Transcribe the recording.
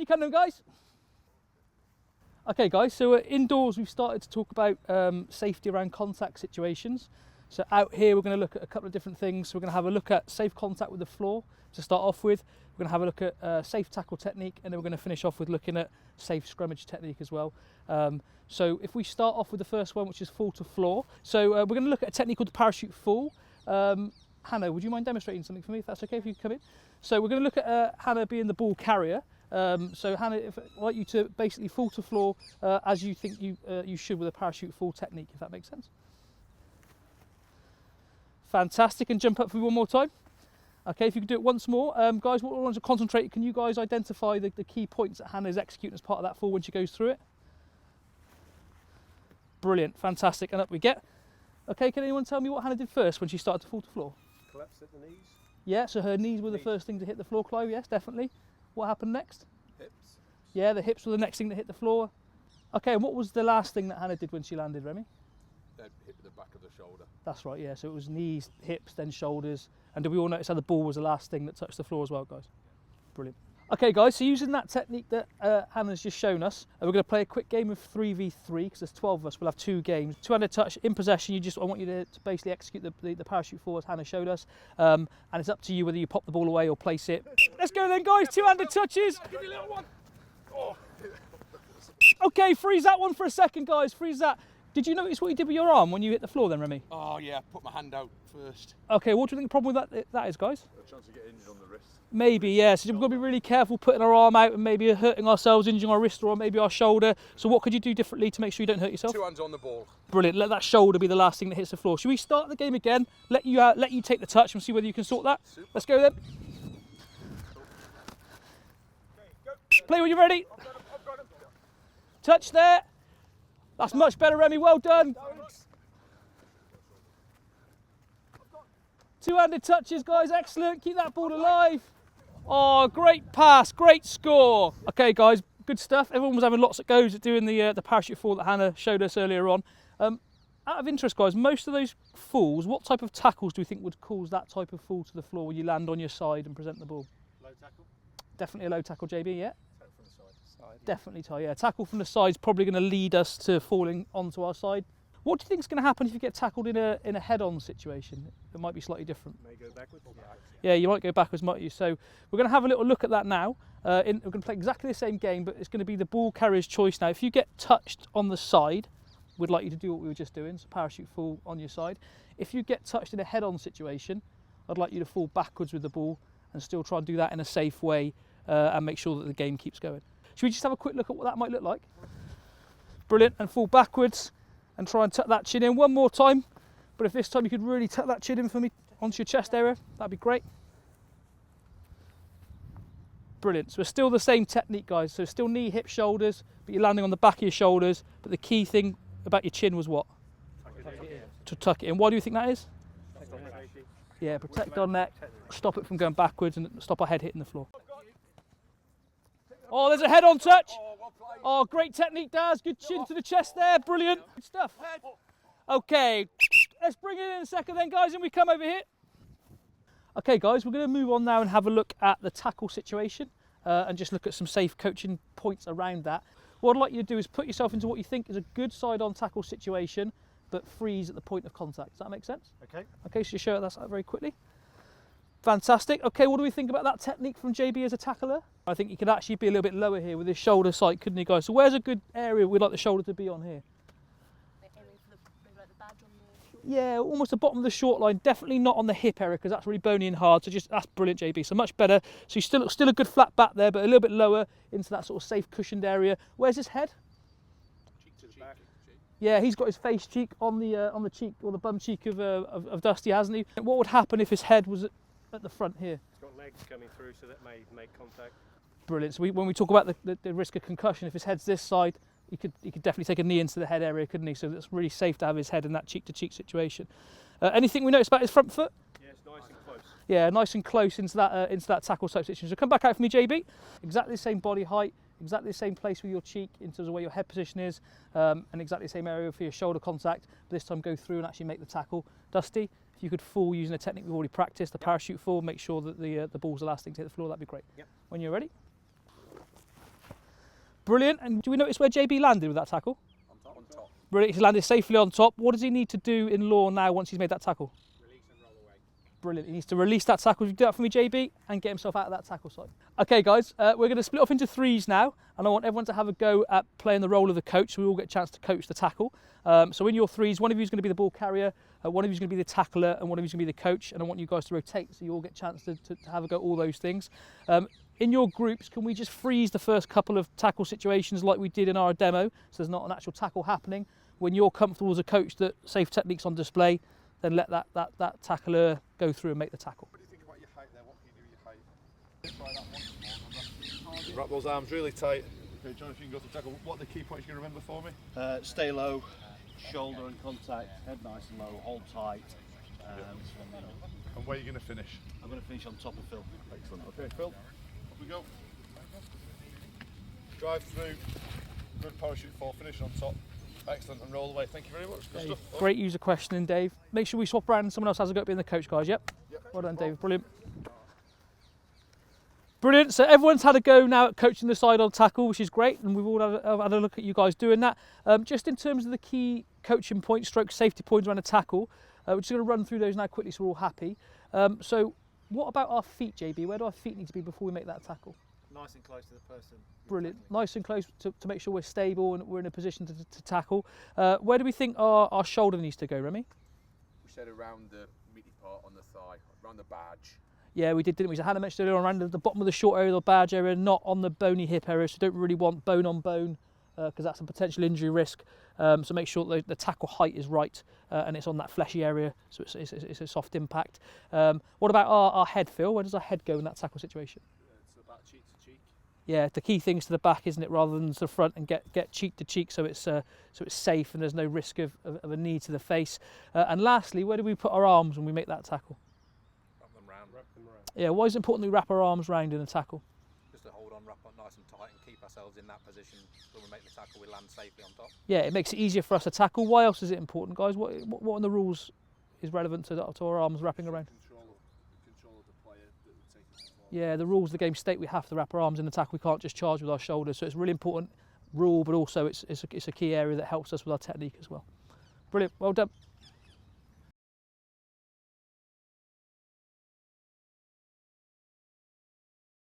you come then, guys. Okay, guys, so indoors we've started to talk about safety around contact situations. So out here we're going to look at a couple of different things. So we're going to have a look at safe contact with the floor to start off with. We're going to have a look at safe tackle technique, and then we're going to finish off with looking at safe scrummage technique as well. So if we start off with the first one, which is fall to floor. So we're going to look at a technique called the parachute fall. Hannah, would you mind demonstrating something for me, if that's okay, if you come in? So we're going to look at Hannah being the ball carrier. So Hannah, I'd like you to basically fall to floor as you think you should with a parachute fall technique, if that makes sense. Fantastic, and jump up for me one more time. Okay, if you could do it once more. Guys, what we want to concentrate, can you guys identify the key points that Hannah is executing as part of that fall when she goes through it? Brilliant, fantastic, and up we get. Okay, can anyone tell me what Hannah did first when she started to fall to floor? Collapsed at the knees. Yeah, so her knees were the first thing to hit the floor, Clive, yes, definitely. What happened next? Hips. Yeah, the hips were the next thing that hit the floor. Okay, and what was the last thing that Hannah did when she landed, Remy? Hit the back of the shoulder. That's right, yeah, so it was knees, hips, then shoulders. And did we all notice how the ball was the last thing that touched the floor as well, guys? Brilliant. Okay, guys, so using that technique that Hannah's just shown us, we're going to play a quick game of 3v3, because there's 12 of us, we'll have 2 games. Two-handed touch, in possession, I want you to basically execute the parachute fall as Hannah showed us, and it's up to you whether you pop the ball away or place it. Let's go then, guys, two-handed touches. Give me a little one. Oh. Okay, freeze that one for a second, guys, freeze that. Did you notice what you did with your arm when you hit the floor then, Remy? Oh yeah, put my hand out first. Okay, what do you think the problem with that is, guys? A chance to get injured on the wrist. Maybe, yeah, so we've got to be really careful putting our arm out and maybe hurting ourselves, injuring our wrist or maybe our shoulder. So what could you do differently to make sure you don't hurt yourself? 2 hands on the ball. Brilliant, let that shoulder be the last thing that hits the floor. Should we start the game again, let you take the touch and see whether you can sort that? Super. Let's go then. Okay, go. Play when you're ready. I've got him. Touch there. That's much better, Remy, well done. Two-handed touches, guys, excellent. Keep that ball alive. Oh, great pass, great score. Okay, guys, good stuff. Everyone was having lots of goes at doing the parachute fall that Hannah showed us earlier on. Out of interest, guys, most of those falls, what type of tackles do you think would cause that type of fall to the floor when you land on your side and present the ball? Low tackle. Definitely a low tackle, JB, yeah? Tackle from the side. Definitely, Ty, yeah. Tackle from the side is probably going to lead us to falling onto our side. What do you think is going to happen if you get tackled in a head-on situation? It might be slightly different. May go backwards. Yeah, you might go backwards, might you? So we're going to have a little look at that now. We're going to play exactly the same game, but it's going to be the ball carrier's choice now. If you get touched on the side, we'd like you to do what we were just doing, so parachute fall on your side. If you get touched in a head-on situation, I'd like you to fall backwards with the ball and still try and do that in a safe way and make sure that the game keeps going. Should we just have a quick look at what that might look like? Brilliant, and fall backwards and try and tuck that chin in one more time. But if this time you could really tuck that chin in for me onto your chest area, that'd be great. Brilliant, so it's still the same technique, guys. So still knee, hip, shoulders, but you're landing on the back of your shoulders. But the key thing about your chin was what? To tuck it in. Why do you think that is? Yeah, protect our neck, stop it from going backwards and stop our head hitting the floor. Oh, there's a head-on touch. Oh, great technique, Daz. Good chin to the chest there. Brilliant. Good stuff. Okay, let's bring it in a second then, guys, and we come over here. Okay, guys, we're going to move on now and have a look at the tackle situation and just look at some safe coaching points around that. What I'd like you to do is put yourself into what you think is a good side-on tackle situation, but freeze at the point of contact. Does that make sense? Okay. Okay, so you show us that very quickly. Fantastic. Okay, what do we think about that technique from JB as a tackler? I think he could actually be a little bit lower here with his shoulder sight, couldn't he, guys? So where's a good area we'd like the shoulder to be on here? Aiming for maybe like the badge on the... Yeah, almost the bottom of the short line. Definitely not on the hip area because that's really bony and hard. So that's brilliant, JB. So much better. So he's still a good flat back there, but a little bit lower into that sort of safe cushioned area. Where's his head? Cheek to the back. Yeah, he's got his face cheek on the cheek or the bum cheek of Dusty, hasn't he? What would happen if his head was at the front here? It's got legs coming through, so that may make contact. Brilliant. So when we talk about the risk of concussion, if his head's this side, he could definitely take a knee into the head area, couldn't he? So it's really safe to have his head in that cheek-to-cheek situation. Anything we notice about his front foot? Yeah, it's nice and close. Yeah, nice and close into that tackle type situation. So come back out for me, JB. Exactly the same body height, exactly the same place with your cheek in terms of where your head position is, and exactly the same area for your shoulder contact. But this time go through and actually make the tackle. Dusty, if you could fall using a technique we've already practiced, the parachute fall, make sure that the ball's the last thing to hit the floor, that'd be great. Yep. When you're ready. Brilliant. And do we notice where JB landed with that tackle? On top. Brilliant. He's landed safely on top. What does he need to do in law now once he's made that tackle? Release and roll away. Brilliant. He needs to release that tackle. Do that for me, JB, and get himself out of that tackle side. Okay, guys, we're going to split off into threes now, and I want everyone to have a go at playing the role of the coach, so we all get a chance to coach the tackle. So in your threes, one of you is going to be the ball carrier, one of you is going to be the tackler, and one of you is going to be the coach, and I want you guys to rotate so you all get a chance to have a go at all those things. In your groups, can we just freeze the first couple of tackle situations like we did in our demo, so there's not an actual tackle happening? When you're comfortable as a coach that safe technique's on display, then let that tackler go through and make the tackle. What do you think about your height there? What can you do with your height? Try that one. Wrap those arms really tight. Okay, John, if you can go to tackle, what are the key points you can remember for me? Stay low, shoulder and contact, head nice and low, hold tight. And where are you going to finish? I'm going to finish on top of Phil. Excellent. Okay, Phil, off we go. Drive through, good parachute fall, finish on top. Excellent, and roll away. Thank you very much. Good Dave, stuff. great user questioning, Dave. Make sure we swap around and someone else has a go at being the coach, guys. Yep. Well done, Dave. Brilliant. Brilliant. So everyone's had a go now at coaching the side on tackle, which is great, and we've all had a look at you guys doing that. Just in terms of the key coaching points, stroke safety points around a tackle, we're just going to run through those now quickly so we're all happy. So what about our feet, JB? Where do our feet need to be before we make that tackle? Nice and close to the person. Brilliant. Nice and close to make sure we're stable and we're in a position to tackle. Where do we think our shoulder needs to go, Remy? We said around the meaty part on the thigh, around the badge. Yeah, we did, didn't we? So Hannah mentioned earlier on around the bottom of the short area, the badge area, not on the bony hip area. So don't really want bone on bone because that's a potential injury risk. So make sure that the tackle height is right and it's on that fleshy area, so it's a soft impact. What about our head, Phil? Where does our head go in that tackle situation? It's about cheek to cheek. Yeah, the key thing's to the back, isn't it, rather than to the front, and get cheek to cheek so it's safe and there's no risk of a knee to the face. And lastly, where do we put our arms when we make that tackle? Wrap them round. Yeah, why is it important that we wrap our arms round in a tackle? Just to hold on, wrap on nice and tight and keep ourselves in that position. When we make the tackle, we land safely on top. Yeah, it makes it easier for us to tackle. Why else is it important, guys? What in the rules is relevant to our arms wrapping around? Control of the player that would take it forward. Yeah, the rules of the game state we have to wrap our arms in the tackle. We can't just charge with our shoulders. So it's a really important rule, but also it's a key area that helps us with our technique as well. Brilliant, well done.